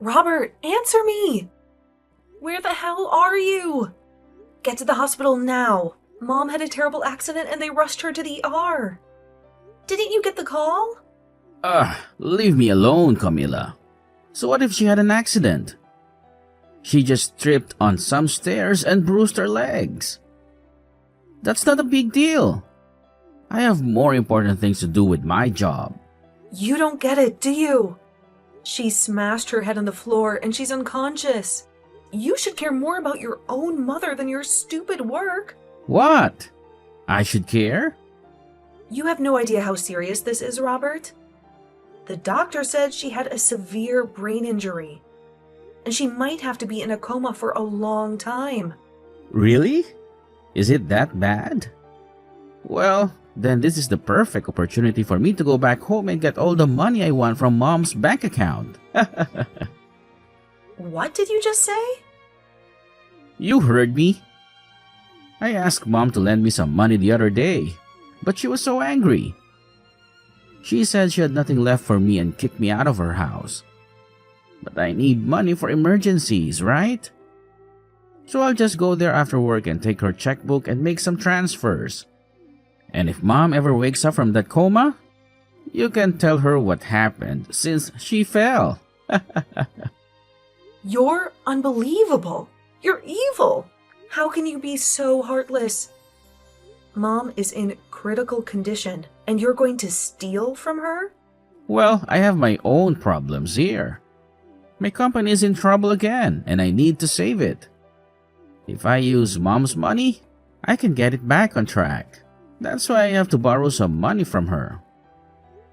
Robert, answer me! Where the hell are you? Get to the hospital now. Mom had a terrible accident and they rushed her to the ER. Didn't you get the call? Leave me alone, Camila. So what if she had an accident? She just tripped on some stairs and bruised her legs. That's not a big deal. I have more important things to do with my job. You don't get it, do you? She smashed her head on the floor and she's unconscious. You should care more about your own mother than your stupid work. What? I should care? You have no idea how serious this is, Robert. The doctor said she had a severe brain injury, and she might have to be in a coma for a long time. Really? Is it that bad? Well, then this is the perfect opportunity for me to go back home and get all the money I want from Mom's bank account. What did you just say? You heard me. I asked Mom to lend me some money the other day, but she was so angry. She said she had nothing left for me and kicked me out of her house. But I need money for emergencies, right? So I'll just go there after work and take her checkbook and make some transfers. And if Mom ever wakes up from that coma, you can tell her what happened since she fell. You're unbelievable. You're evil. How can you be so heartless? Mom is in critical condition, and you're going to steal from her? Well, I have my own problems here. My company is in trouble again, and I need to save it. If I use Mom's money, I can get it back on track. That's why I have to borrow some money from her.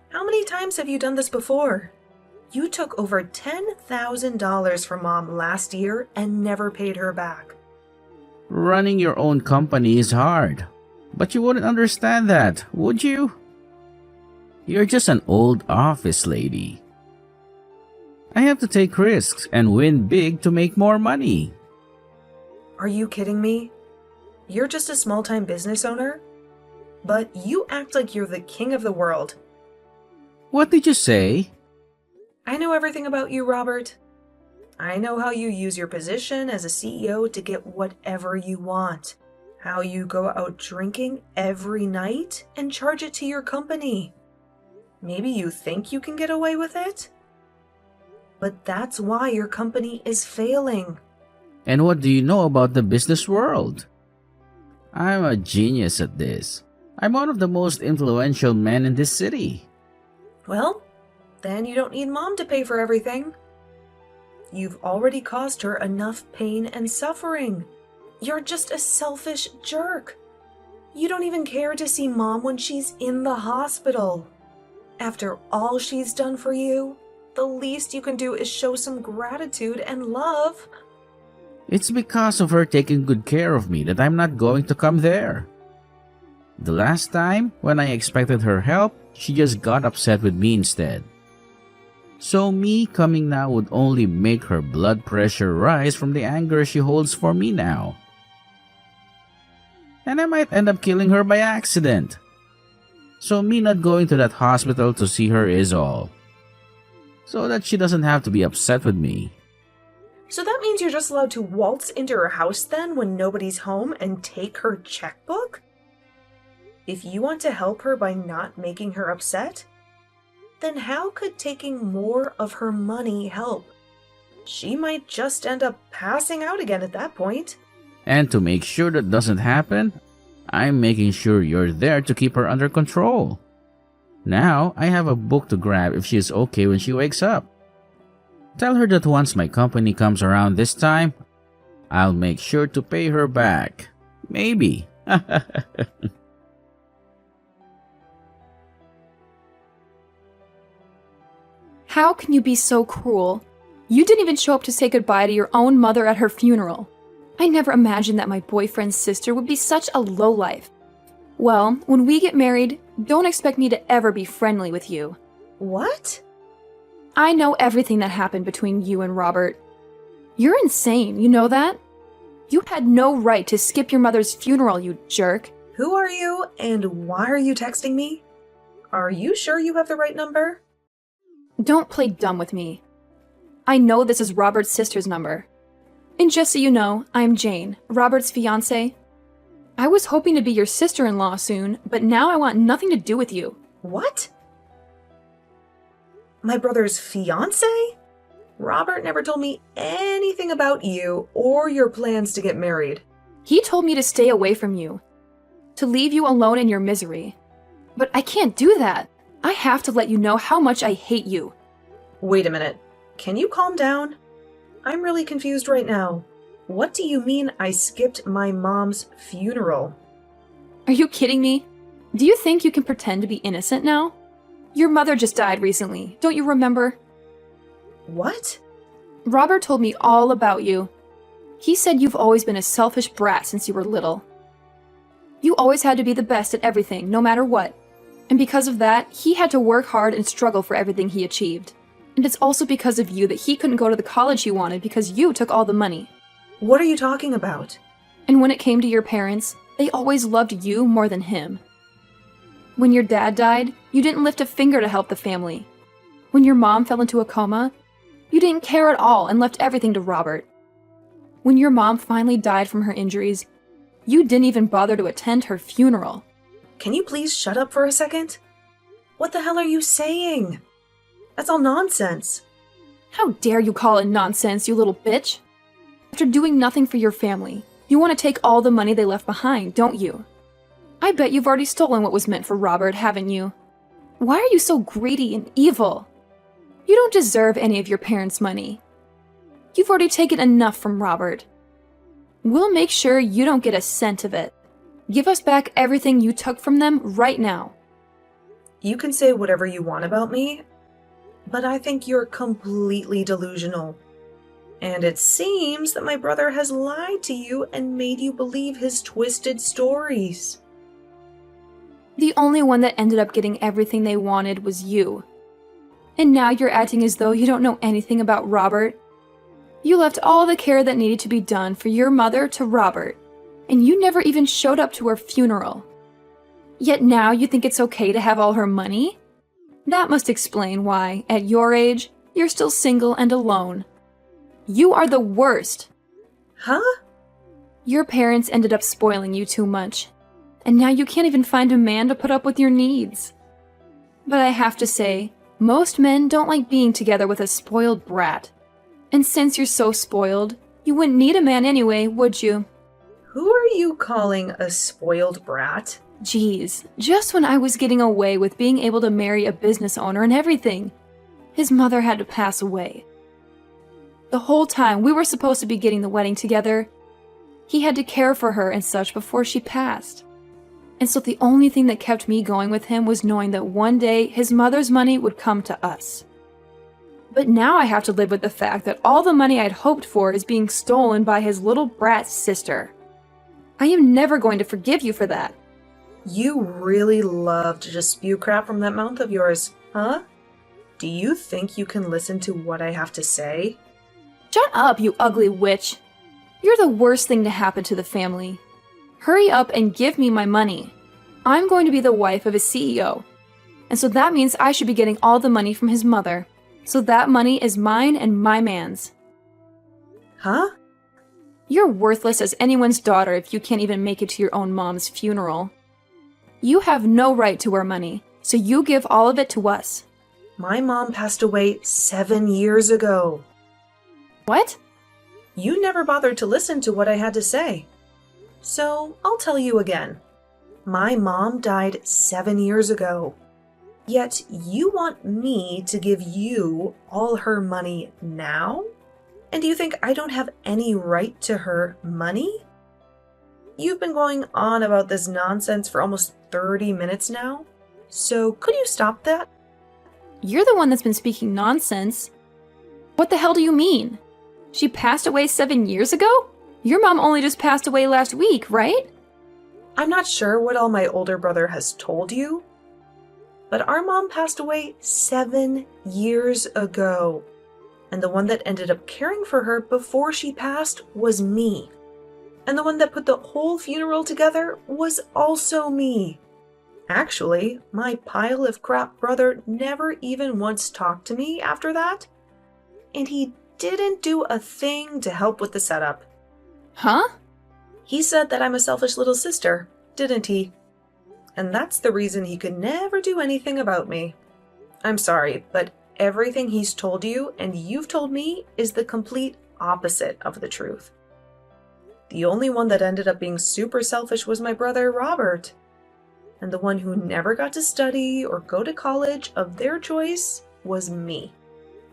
How many times have you done this before? You took over $10,000 from Mom last year and never paid her back. Running your own company is hard, but you wouldn't understand that, would you? You're just an old office lady. I have to take risks and win big to make more money. Are you kidding me? You're just a small-time business owner? But you act like you're the king of the world. What did you say? I know everything about you, Robert. I know how you use your position as a CEO to get whatever you want. How you go out drinking every night and charge it to your company. Maybe you think you can get away with it? But that's why your company is failing. And what do you know about the business world? I'm a genius at this. I'm one of the most influential men in this city. Well, then you don't need Mom to pay for everything. You've already caused her enough pain and suffering. You're just a selfish jerk. You don't even care to see Mom when she's in the hospital. After all she's done for you, the least you can do is show some gratitude and love. It's because of her taking good care of me that I'm not going to come there. The last time, when I expected her help, she just got upset with me instead. So me coming now would only make her blood pressure rise from the anger she holds for me now. And I might end up killing her by accident. So me not going to that hospital to see her is all. So that she doesn't have to be upset with me. So that means you're just allowed to waltz into her house then when nobody's home and take her checkbook? If you want to help her by not making her upset, then how could taking more of her money help? She might just end up passing out again at that point. And to make sure that doesn't happen, I'm making sure you're there to keep her under control. Now, I have a book to grab if she's okay when she wakes up. Tell her that once my company comes around this time, I'll make sure to pay her back. Maybe. How can you be so cruel? You didn't even show up to say goodbye to your own mother at her funeral. I never imagined that my boyfriend's sister would be such a lowlife. Well, when we get married, don't expect me to ever be friendly with you. What? I know everything that happened between you and Robert. You're insane, you know that? You had no right to skip your mother's funeral, you jerk. Who are you and why are you texting me? Are you sure you have the right number? Don't play dumb with me. I know this is Robert's sister's number. And just so you know, I'm Jane, Robert's fiancée. I was hoping to be your sister-in-law soon, but now I want nothing to do with you. What? My brother's fiancé? Robert never told me anything about you or your plans to get married. He told me to stay away from you, to leave you alone in your misery. But I can't do that. I have to let you know how much I hate you. Wait a minute. Can you calm down? I'm really confused right now. What do you mean I skipped my mom's funeral? Are you kidding me? Do you think you can pretend to be innocent now? Your mother just died recently, don't you remember? What? Robert told me all about you. He said you've always been a selfish brat since you were little. You always had to be the best at everything, no matter what. And because of that, he had to work hard and struggle for everything he achieved. And it's also because of you that he couldn't go to the college he wanted because you took all the money. What are you talking about? And when it came to your parents, they always loved you more than him. When your dad died, you didn't lift a finger to help the family. When your mom fell into a coma, you didn't care at all and left everything to Robert. When your mom finally died from her injuries, you didn't even bother to attend her funeral. Can you please shut up for a second? What the hell are you saying? That's all nonsense. How dare you call it nonsense, you little bitch? After doing nothing for your family, you want to take all the money they left behind, don't you? I bet you've already stolen what was meant for Robert, haven't you? Why are you so greedy and evil? You don't deserve any of your parents' money. You've already taken enough from Robert. We'll make sure you don't get a cent of it. Give us back everything you took from them right now. You can say whatever you want about me, but I think you're completely delusional. And it seems that my brother has lied to you and made you believe his twisted stories. The only one that ended up getting everything they wanted was you. And now you're acting as though you don't know anything about Robert. You left all the care that needed to be done for your mother to Robert, and you never even showed up to her funeral. Yet now you think it's okay to have all her money? That must explain why, at your age, you're still single and alone. You are the worst. Huh? Your parents ended up spoiling you too much, and now you can't even find a man to put up with your needs. But I have to say, most men don't like being together with a spoiled brat. And since you're so spoiled, you wouldn't need a man anyway, would you? Who are you calling a spoiled brat? Geez, just when I was getting away with being able to marry a business owner and everything, his mother had to pass away. The whole time we were supposed to be getting the wedding together, he had to care for her and such before she passed. And so the only thing that kept me going with him was knowing that one day his mother's money would come to us. But now I have to live with the fact that all the money I'd hoped for is being stolen by his little brat sister. I am never going to forgive you for that. You really love to just spew crap from that mouth of yours, huh? Do you think you can listen to what I have to say? Shut up, you ugly witch. You're the worst thing to happen to the family. Hurry up and give me my money. I'm going to be the wife of a CEO. And so that means I should be getting all the money from his mother. So that money is mine and my man's. Huh? You're worthless as anyone's daughter if you can't even make it to your own mom's funeral. You have no right to our money, so you give all of it to us. My mom passed away 7 years ago. What? You never bothered to listen to what I had to say. So I'll tell you again. My mom died 7 years ago. Yet you want me to give you all her money now? And do you think I don't have any right to her money? You've been going on about this nonsense for almost 30 minutes now. So could you stop that? You're the one that's been speaking nonsense. What the hell do you mean? She passed away 7 years ago? Your mom only just passed away last week, right? I'm not sure what all my older brother has told you, but our mom passed away 7 years ago. And the one that ended up caring for her before she passed was me. And the one that put the whole funeral together was also me. Actually, my pile of crap brother never even once talked to me after that. And he didn't do a thing to help with the setup. Huh? He said that I'm a selfish little sister, didn't he? And that's the reason he could never do anything about me. I'm sorry, but everything he's told you and you've told me is the complete opposite of the truth. The only one that ended up being super selfish was my brother, Robert. And the one who never got to study or go to college of their choice was me.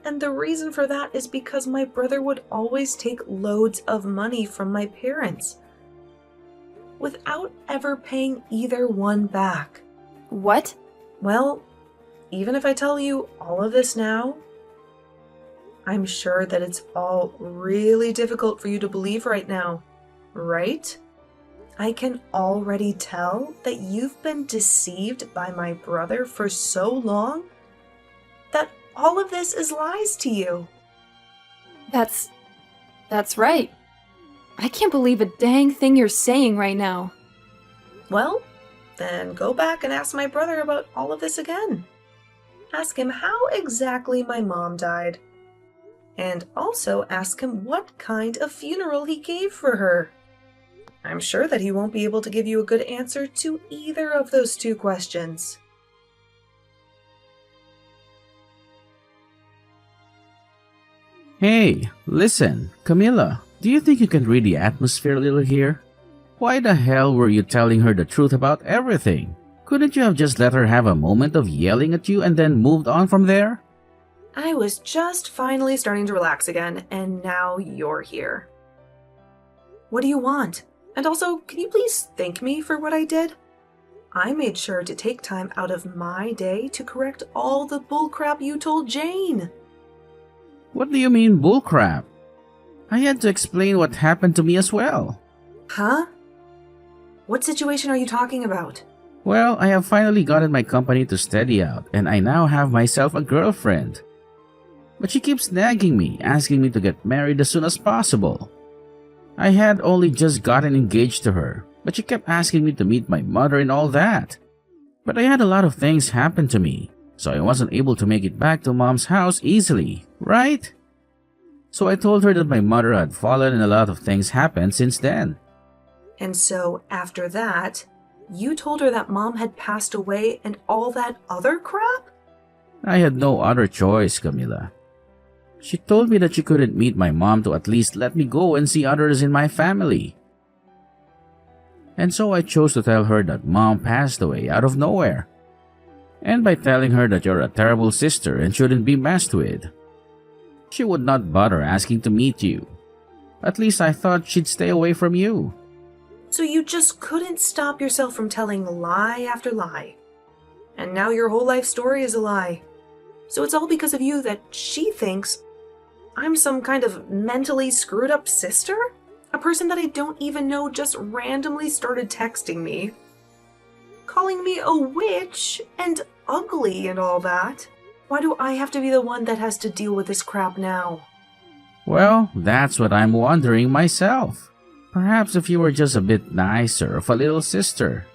And the reason for that is because my brother would always take loads of money from my parents without ever paying either one back. What? Well, even if I tell you all of this now, I'm sure that it's all really difficult for you to believe right now, right? I can already tell that you've been deceived by my brother for so long that all of this is lies to you. That's right. I can't believe a dang thing you're saying right now. Well, then go back and ask my brother about all of this again. Ask him how exactly my mom died. And also ask him what kind of funeral he gave for her. I'm sure that he won't be able to give you a good answer to either of those two questions. Hey, listen, Camilla, do you think you can read the atmosphere a little here? Why the hell were you telling her the truth about everything? Couldn't you have just let her have a moment of yelling at you and then moved on from there? I was just finally starting to relax again, and now you're here. What do you want? And also, can you please thank me for what I did? I made sure to take time out of my day to correct all the bullcrap you told Jane. What do you mean bullcrap? I had to explain what happened to me as well. Huh? What situation are you talking about? Well, I have finally gotten my company to steady out and I now have myself a girlfriend. But she keeps nagging me, asking me to get married as soon as possible. I had only just gotten engaged to her, but she kept asking me to meet my mother and all that. But I had a lot of things happen to me, so I wasn't able to make it back to Mom's house easily, right? So I told her that my mother had fallen and a lot of things happened since then. And so, after that, you told her that Mom had passed away and all that other crap? I had no other choice, Camila. She told me that she couldn't meet my mom to at least let me go and see others in my family. And so I chose to tell her that Mom passed away out of nowhere. And by telling her that you're a terrible sister and shouldn't be messed with, she would not bother asking to meet you. At least I thought she'd stay away from you. So you just couldn't stop yourself from telling lie after lie. And now your whole life story is a lie. So it's all because of you that she thinks I'm some kind of mentally screwed up sister? A person that I don't even know just randomly started texting me, calling me a witch and ugly and all that. Why do I have to be the one that has to deal with this crap now? Well, that's what I'm wondering myself. Perhaps if you were just a bit nicer of a little sister,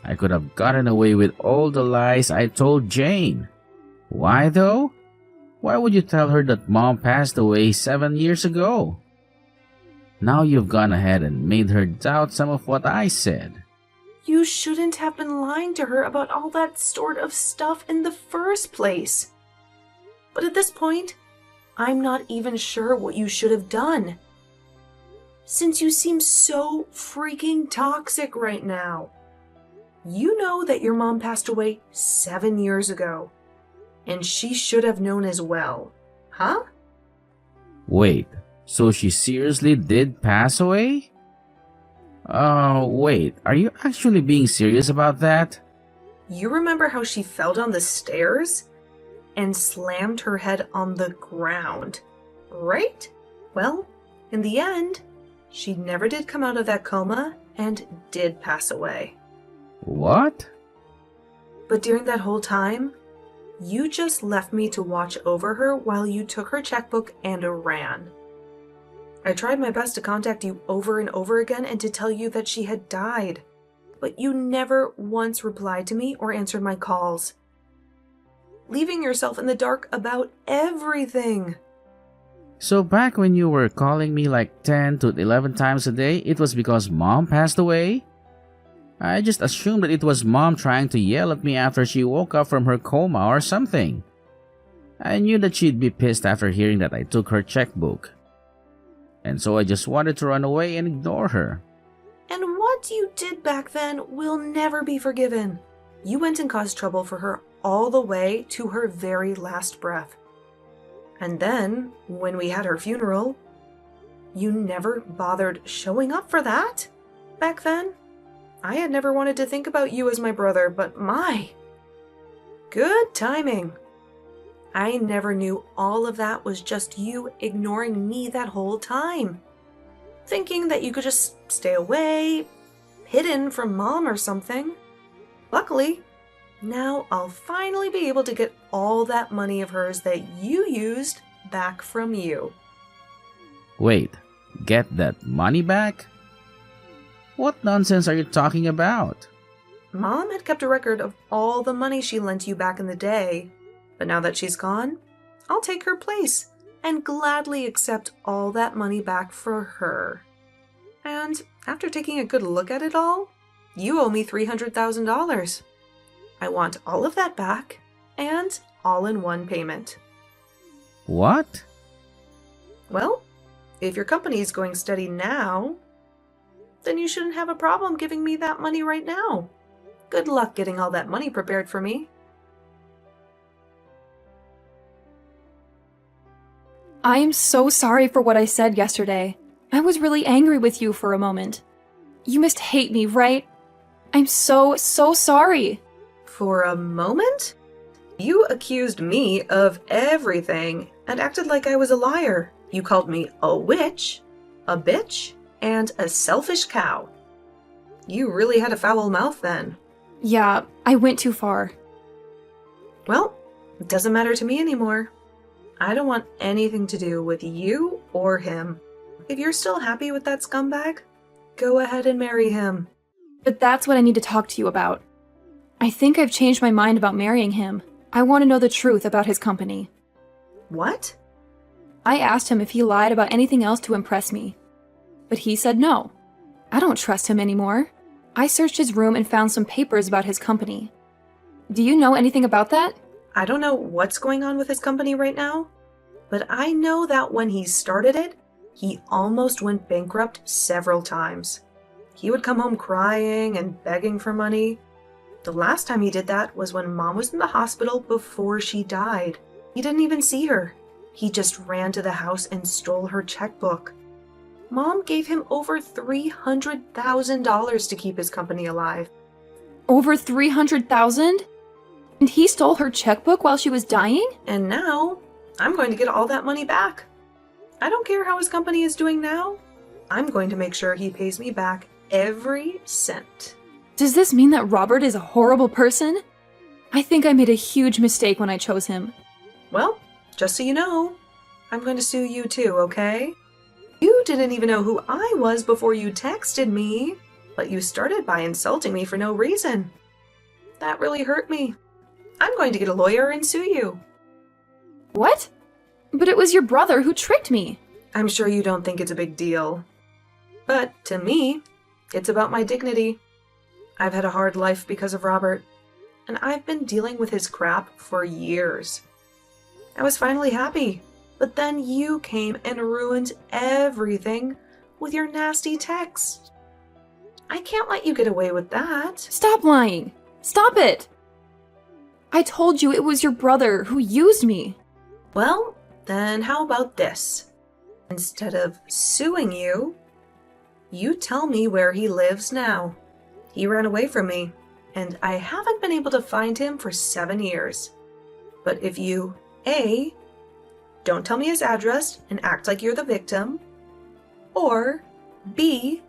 I could have gotten away with all the lies I told Jane. Why though? Why would you tell her that Mom passed away 7 years ago? Now you've gone ahead and made her doubt some of what I said. You shouldn't have been lying to her about all that sort of stuff in the first place. But at this point, I'm not even sure what you should have done. Since you seem so freaking toxic right now. You know that your mom passed away 7 years ago. And she should have known as well. Huh? Wait, so she seriously did pass away? Wait, are you actually being serious about that? You remember how she fell down the stairs and slammed her head on the ground, right? Well, in the end, she never did come out of that coma and did pass away. What? But during that whole time, you just left me to watch over her while you took her checkbook and ran. I tried my best to contact you over and over again and to tell you that she had died, but you never once replied to me or answered my calls, leaving yourself in the dark about everything. So back when you were calling me like 10 to 11 times a day, it was because Mom passed away? I just assumed that it was Mom trying to yell at me after she woke up from her coma or something. I knew that she'd be pissed after hearing that I took her checkbook. And so I just wanted to run away and ignore her. And what you did back then will never be forgiven. You went and caused trouble for her all the way to her very last breath. And then, when we had her funeral, you never bothered showing up for that. Back then, I had never wanted to think about you as my brother, but my, good timing. I never knew all of that was just you ignoring me that whole time. Thinking that you could just stay away, hidden from Mom or something. Luckily, now I'll finally be able to get all that money of hers that you used back from you. Wait, get that money back? What nonsense are you talking about? Mom had kept a record of all the money she lent you back in the day, but now that she's gone, I'll take her place and gladly accept all that money back for her. And after taking a good look at it all, you owe me $300,000. I want all of that back, and all in one payment. What? Well, if your company is going steady now, then you shouldn't have a problem giving me that money right now. Good luck getting all that money prepared for me. I am so sorry for what I said yesterday. I was really angry with you for a moment. You must hate me, right? I'm so sorry. For a moment? You accused me of everything and acted like I was a liar. You called me a witch, a bitch, and a selfish cow. You really had a foul mouth then. Yeah, I went too far. Well, it doesn't matter to me anymore. I don't want anything to do with you or him. If you're still happy with that scumbag, go ahead and marry him. But that's what I need to talk to you about. I think I've changed my mind about marrying him. I want to know the truth about his company. What? I asked him if he lied about anything else to impress me. But he said no. I don't trust him anymore. I searched his room and found some papers about his company. Do you know anything about that? I don't know what's going on with his company right now, but I know that when he started it, he almost went bankrupt several times. He would come home crying and begging for money. The last time he did that was when Mom was in the hospital before she died. He didn't even see her. He just ran to the house and stole her checkbook. Mom gave him over $300,000 to keep his company alive. Over $300,000? And he stole her checkbook while she was dying? And now, I'm going to get all that money back. I don't care how his company is doing now. I'm going to make sure he pays me back every cent. Does this mean that Robert is a horrible person? I think I made a huge mistake when I chose him. Well, just so you know, I'm going to sue you too, okay? You didn't even know who I was before you texted me, but you started by insulting me for no reason. That really hurt me. I'm going to get a lawyer and sue you. What? But it was your brother who tricked me. I'm sure you don't think it's a big deal. But to me, it's about my dignity. I've had a hard life because of Robert, and I've been dealing with his crap for years. I was finally happy, but then you came and ruined everything with your nasty texts. I can't let you get away with that. Stop lying. Stop it. I told you it was your brother who used me. Well, then how about this? Instead of suing you, you tell me where he lives now. He ran away from me, and I haven't been able to find him for 7 years. But if you, A, don't tell me his address and act like you're the victim, or B,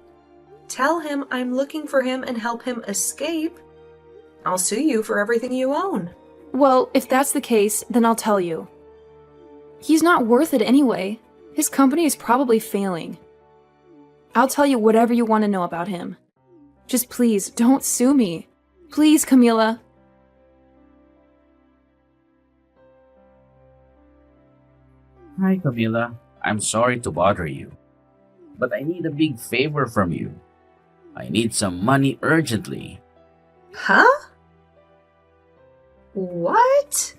tell him I'm looking for him and help him escape, I'll sue you for everything you own. Well, if that's the case, then I'll tell you. He's not worth it anyway. His company is probably failing. I'll tell you whatever you want to know about him. Just please, don't sue me. Please, Camila. Hi, Camila. I'm sorry to bother you, but I need a big favor from you. I need some money urgently. Huh? What?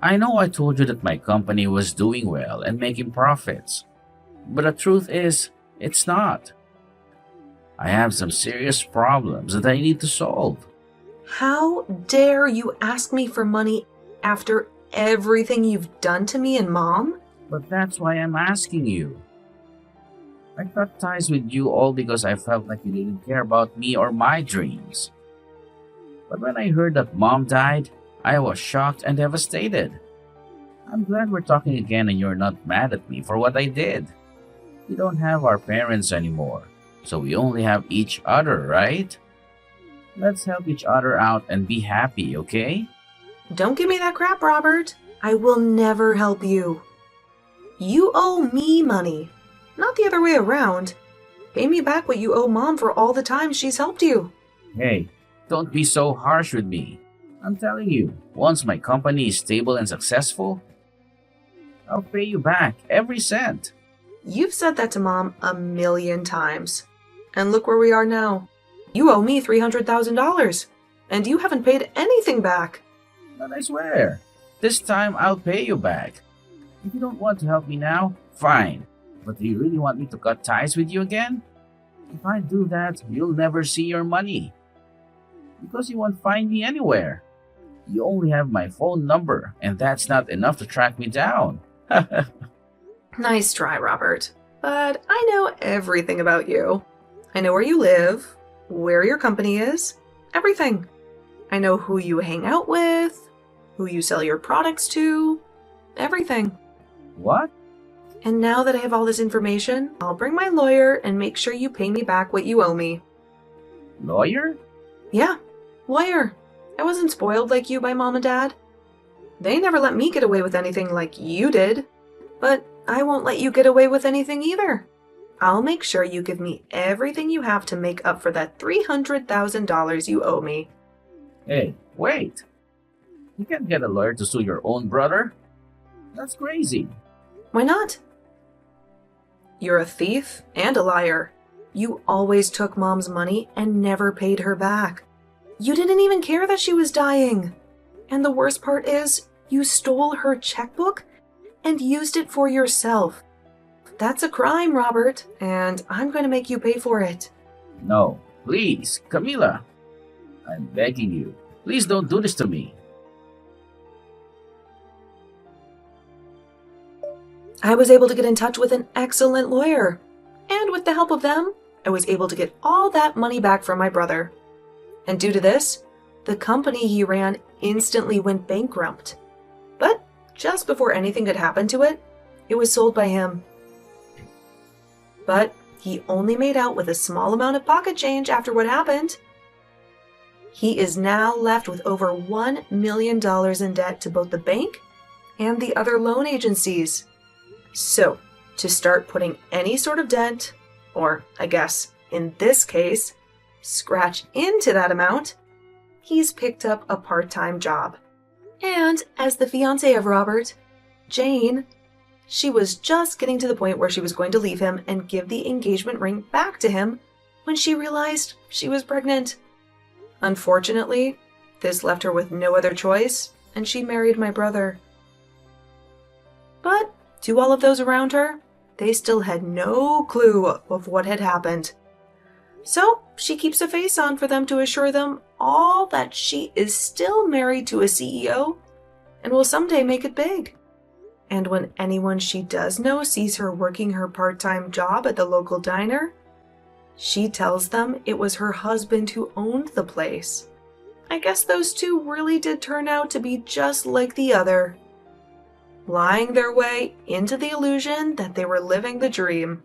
I know I told you that my company was doing well and making profits, but the truth is, it's not. I have some serious problems that I need to solve. How dare you ask me for money after everything you've done to me and Mom? But that's why I'm asking you. I cut ties with you all because I felt like you didn't care about me or my dreams. But when I heard that Mom died, I was shocked and devastated. I'm glad we're talking again and you're not mad at me for what I did. We don't have our parents anymore, so we only have each other, right? Let's help each other out and be happy, okay? Don't give me that crap, Robert. I will never help you. You owe me money, not the other way around. Pay me back what you owe Mom for all the time she's helped you. Hey, don't be so harsh with me. I'm telling you, once my company is stable and successful, I'll pay you back every cent. You've said that to Mom 1,000,000 times. And look where we are now. You owe me $300,000, and you haven't paid anything back. But I swear, this time I'll pay you back. If you don't want to help me now, fine. But do you really want me to cut ties with you again? If I do that, you'll never see your money. Because you won't find me anywhere. You only have my phone number, and that's not enough to track me down. Nice try, Robert. But I know everything about you. I know where you live, where your company is, everything. I know who you hang out with, who you sell your products to, everything. What? And now that I have all this information, I'll bring my lawyer and make sure you pay me back what you owe me. Lawyer? Yeah, lawyer. I wasn't spoiled like you by Mom and Dad. They never let me get away with anything like you did. But I won't let you get away with anything either. I'll make sure you give me everything you have to make up for that $300,000 you owe me. Hey, wait. You can't get a lawyer to sue your own brother. That's crazy. Why not? You're a thief and a liar. You always took Mom's money and never paid her back. You didn't even care that she was dying. And the worst part is, you stole her checkbook and used it for yourself. That's a crime, Robert, and I'm going to make you pay for it. No, please, Camila. I'm begging you. Please don't do this to me. I was able to get in touch with an excellent lawyer, and with the help of them, I was able to get all that money back from my brother. And due to this, the company he ran instantly went bankrupt. But just before anything could happen to it, it was sold by him. But he only made out with a small amount of pocket change after what happened. He is now left with over $1 million in debt to both the bank and the other loan agencies. So, to start putting any sort of dent, or I guess in this case, scratch into that amount, he's picked up a part-time job. And as the fiancée of Robert, Jane, she was just getting to the point where she was going to leave him and give the engagement ring back to him when she realized she was pregnant. Unfortunately, this left her with no other choice, and she married my brother. But to all of those around her, they still had no clue of what had happened. So she keeps a face on for them to assure them all that she is still married to a CEO and will someday make it big. And when anyone she does know sees her working her part-time job at the local diner, she tells them it was her husband who owned the place. I guess those two really did turn out to be just like the other, lying their way into the illusion that they were living the dream.